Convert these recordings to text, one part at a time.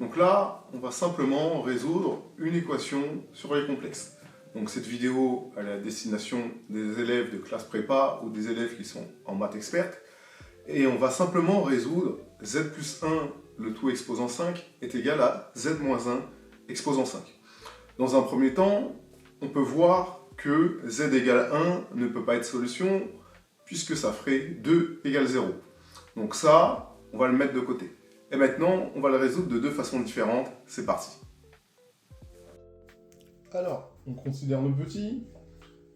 Donc là, on va simplement résoudre une équation sur les complexes. Donc cette vidéo elle est à destination des élèves de classe prépa ou des élèves qui sont en maths experte. Et on va simplement résoudre z plus 1, le tout exposant 5, est égal à z moins 1 exposant 5. Dans un premier temps, on peut voir que z égale 1 ne peut pas être solution, puisque ça ferait 2 égale 0. Donc ça, on va le mettre de côté. Et maintenant, on va le résoudre de deux façons différentes. C'est parti. Alors, on considère le petit.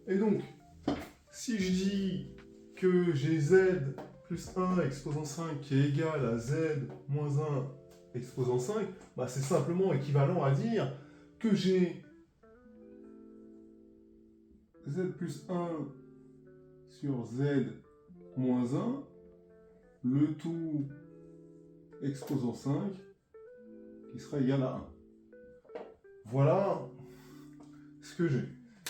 Et donc, si je dis que j'ai z plus 1 exposant 5 qui est égal à z moins 1 exposant 5, bah c'est simplement équivalent à dire que j'ai z plus 1 sur z moins 1, le tout exposant 5, qui sera égal à 1. Voilà ce que j'ai.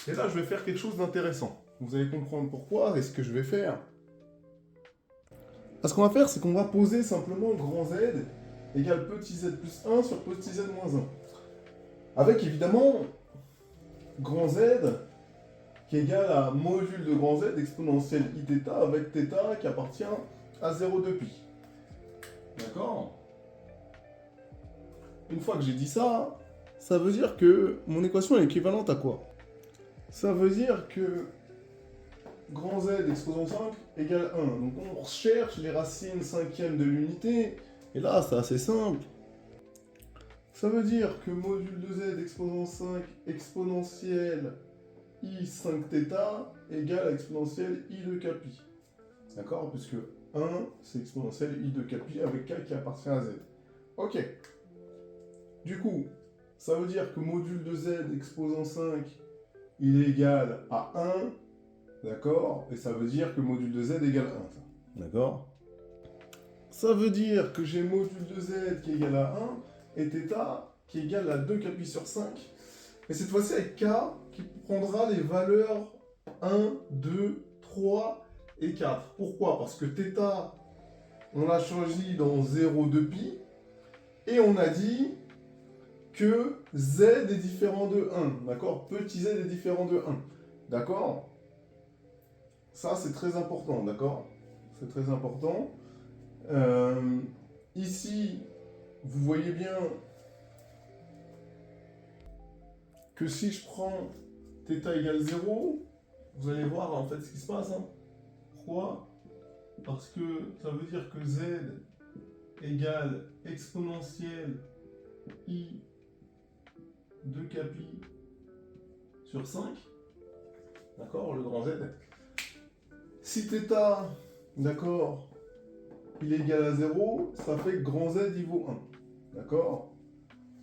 Et là, je vais faire quelque chose d'intéressant. Vous allez comprendre pourquoi et ce que je vais faire. Ce qu'on va faire, c'est qu'on va poser simplement grand Z égale petit z plus 1 sur petit z moins 1. Avec évidemment grand Z qui est égal à module de grand Z exponentielle iθ avec θ qui appartient à 0,2 pi. D'accord? Une fois que j'ai dit ça, ça veut dire que mon équation est équivalente à quoi? Ça veut dire que grand Z exposant 5 égale 1. Donc on recherche les racines cinquièmes de l'unité. Et là, c'est assez simple. Ça veut dire que module de Z exposant 5 exponentielle i 5θ égale à exponentielle i de kpi. D'accord? Puisque 1, c'est exponentielle i de kpi avec k qui appartient à Z. Ok. Du coup, ça veut dire que module de Z exposant 5, il est égal à 1. D'accord? Et ça veut dire que module de Z égale 1. D'accord? Ça veut dire que j'ai module de Z qui est égal à 1 et θ qui est égal à 2 kpi sur 5. Et cette fois-ci avec k qui prendra les valeurs 1, 2, 3 et 4. Pourquoi? Parce que θ, on l'a choisi dans 0,2 pi. Et on a dit que z est différent de 1. D'accord? Petit z est différent de 1. D'accord? Ça, c'est très important. D'accord? C'est très important. Ici, vous voyez bien que si je prends θ égale 0, vous allez voir en fait ce qui se passe. Hein. Pourquoi? Parce que ça veut dire que z égale exponentielle i de kpi sur 5. D'accord? Le grand Z. Si θ, d'accord, il est égal à 0, ça fait que grand Z il vaut 1. D'accord?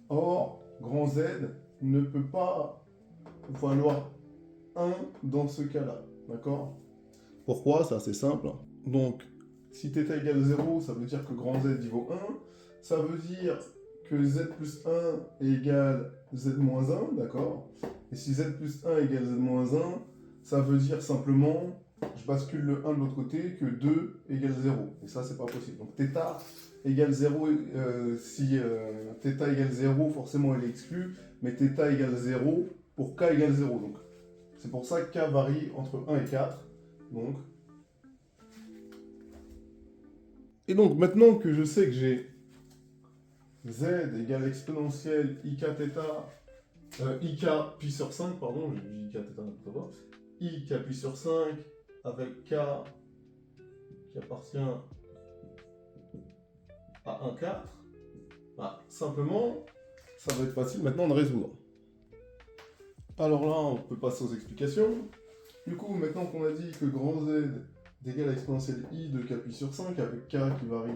Or, grand Z ne peut pas valoir 1 dans ce cas-là. D'accord? Pourquoi? C'est assez simple. Donc, si θ égale 0, ça veut dire que grand Z il vaut 1. Ça veut dire que z plus 1 est égal z moins 1. D'accord? Et si z plus 1 égale z moins 1, ça veut dire simplement, je bascule le 1 de l'autre côté, que 2 égale 0. Et ça, c'est pas possible. Donc, θ égale 0, si θ égale 0, forcément, elle est exclue. Mais θ égale 0 pour k égale 0. Donc, c'est pour ça que k varie entre 1 et 4. Donc, et donc, maintenant que je sais que j'ai z égale exponentielle ik θ, ik pi sur 5, pardon, j'ai dit ik θ n'importe quoi, ik pi sur 5 avec k qui appartient à 1 4, bah, simplement, ça va être facile maintenant de résoudre. Alors là, on peut passer aux explications. Du coup, maintenant qu'on a dit que grand Z est égal à exponentielle i de kpi sur 5 avec k qui varie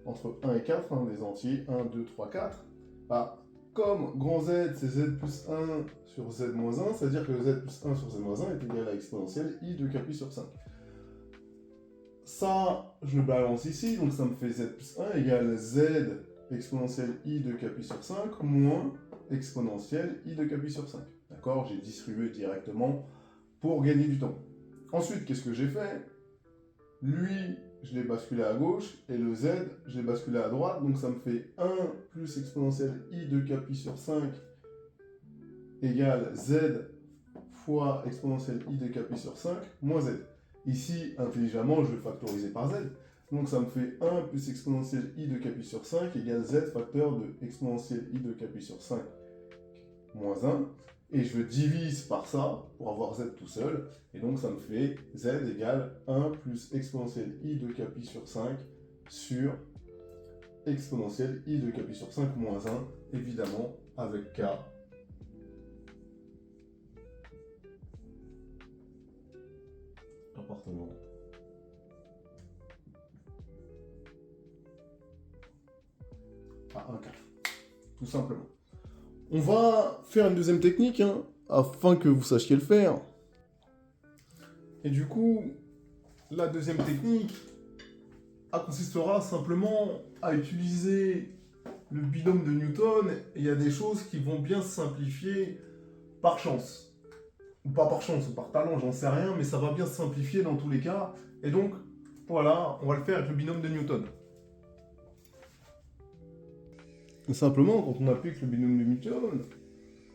entre 1 et 4, hein, des entiers, 1, 2, 3, 4, bah, comme grand Z c'est z plus 1 sur z moins 1, c'est-à-dire que z plus 1 sur z moins 1 est égal à exponentielle i de kpi sur 5. Ça, je le balance ici, donc ça me fait z plus 1 égale z exponentielle i de kpi sur 5 moins exponentielle i de kpi sur 5. D'accord? J'ai distribué directement pour gagner du temps. Ensuite, qu'est-ce que j'ai fait? Lui, je l'ai basculé à gauche, et le z, je l'ai basculé à droite, donc ça me fait 1 plus exponentielle i de k pi sur 5 égale z fois exponentielle i de k pi sur 5 moins z. Ici, intelligemment, je vais factoriser par z. Donc ça me fait 1 plus exponentielle i de k pi sur 5 égale z facteur de exponentielle i de k pi sur 5 moins 1. Et je divise par ça pour avoir z tout seul. Et donc ça me fait z égale 1 plus exponentielle i de k pi sur 5 sur exponentielle i de k pi sur 5 moins 1, évidemment avec k. Appartenant à un k. Tout simplement. On va faire une deuxième technique, afin que vous sachiez le faire. Et du coup, la deuxième technique consistera simplement à utiliser le binôme de Newton, et il y a des choses qui vont bien se simplifier par chance. Ou pas par chance, ou par talent, j'en sais rien, mais ça va bien se simplifier dans tous les cas. Et donc, voilà, on va le faire avec le binôme de Newton. Simplement, quand on applique le binôme de Newton,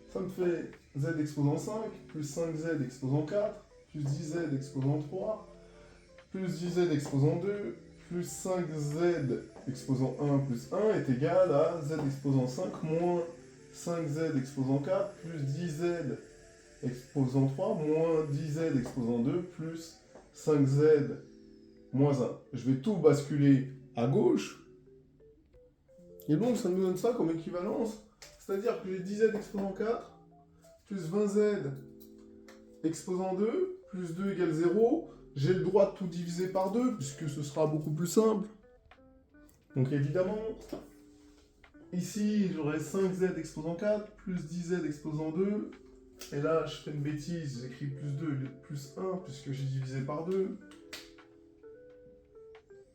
ça me fait z exposant 5, plus 5z exposant 4, plus 10z exposant 3, plus 10z exposant 2, plus 5z exposant 1 plus 1 est égal à z exposant 5 moins 5z exposant 4, plus 10z exposant 3, moins 10z exposant 2, plus 5z moins 1. Je vais tout basculer à gauche. Et donc, ça nous donne ça comme équivalence. C'est-à-dire que j'ai 10z exposant 4, plus 20z exposant 2, plus 2 égale 0. J'ai le droit de tout diviser par 2, puisque ce sera beaucoup plus simple. Donc évidemment, ici, j'aurai 5z exposant 4, plus 10z exposant 2. Et là, je fais une bêtise, j'écris plus 2 au lieu de plus 1, puisque j'ai divisé par 2.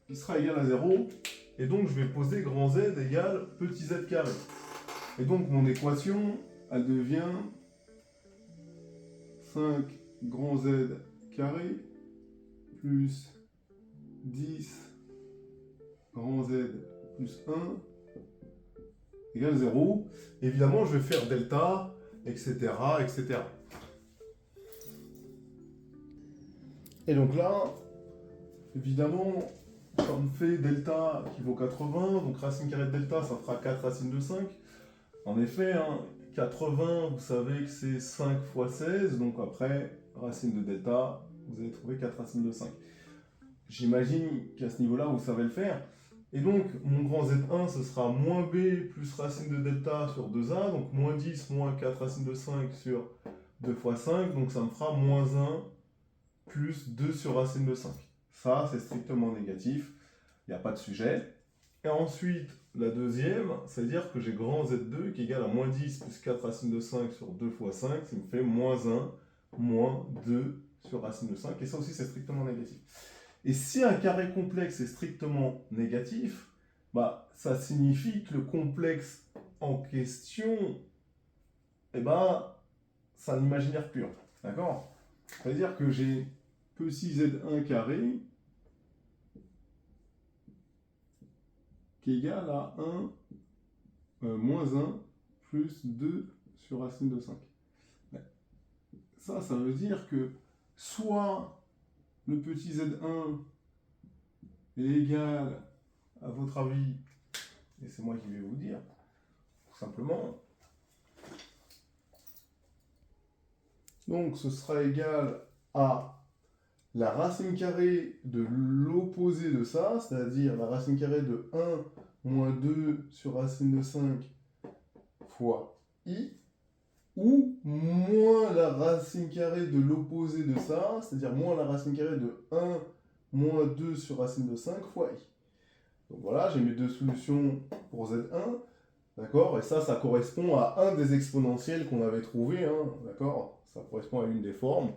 Qui sera égal à 0. Et donc, je vais poser grand Z égale petit z carré. Et donc, mon équation, elle devient 5 grand Z carré plus 10 grand Z plus 1 égale 0. Évidemment, je vais faire delta, etc., etc. Et donc là, évidemment, ça me fait delta qui vaut 80, donc racine carrée de delta, ça fera 4 racines de 5. En effet, 80, vous savez que c'est 5 fois 16, donc après, racine de delta, vous allez trouver 4 racines de 5. J'imagine qu'à ce niveau-là, vous savez le faire. Et donc, mon grand Z1, ce sera moins B plus racine de delta sur 2A, donc moins 10 moins 4 racines de 5 sur 2 fois 5, donc ça me fera moins 1 plus 2 sur racine de 5. Ça, c'est strictement négatif, il n'y a pas de sujet. Et ensuite, la deuxième, c'est-à-dire que j'ai grand Z2 qui est égal à moins 10 plus 4 racines de 5 sur 2 fois 5, ça me fait moins 1 moins 2 sur racine de 5, et ça aussi, c'est strictement négatif. Et si un carré complexe est strictement négatif, bah, ça signifie que le complexe en question, eh ben, c'est un imaginaire pur. D'accord? C'est-à-dire que j'ai petit z1 carré qui est égal à 1 moins 1 plus 2 sur racine de 5. Ça veut dire que soit le petit z1 est égal, à votre avis, et c'est moi qui vais vous dire, tout simplement, donc ce sera égal à la racine carrée de l'opposé de ça, c'est-à-dire la racine carrée de 1 moins 2 sur racine de 5 fois i, ou moins la racine carrée de l'opposé de ça, c'est-à-dire moins la racine carrée de 1 moins 2 sur racine de 5 fois i. Donc voilà, j'ai mes deux solutions pour z1, d'accord? Et ça correspond à un des exponentiels qu'on avait trouvé, d'accord? Ça correspond à une des formes.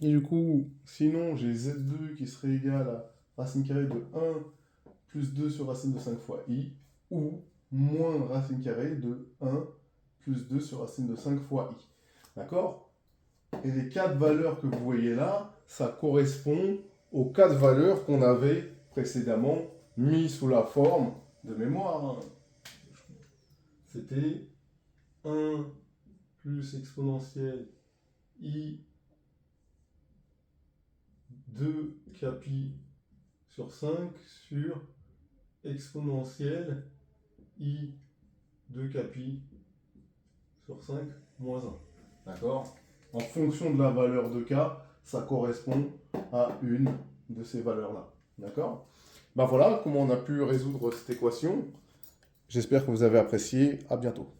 Et du coup, sinon, j'ai z2 qui serait égal à racine carrée de 1 plus 2 sur racine de 5 fois i, ou moins racine carrée de 1 plus 2 sur racine de 5 fois i. D'accord? Et les quatre valeurs que vous voyez là, ça correspond aux 4 valeurs qu'on avait précédemment mis sous la forme de mémoire, hein. C'était 1 plus exponentielle i 2 capi sur 5 sur exponentielle i 2 capi sur 5 moins 1. D'accord? En fonction de la valeur de k, ça correspond à une de ces valeurs-là. D'accord? Ben voilà comment on a pu résoudre cette équation. J'espère que vous avez apprécié. À bientôt.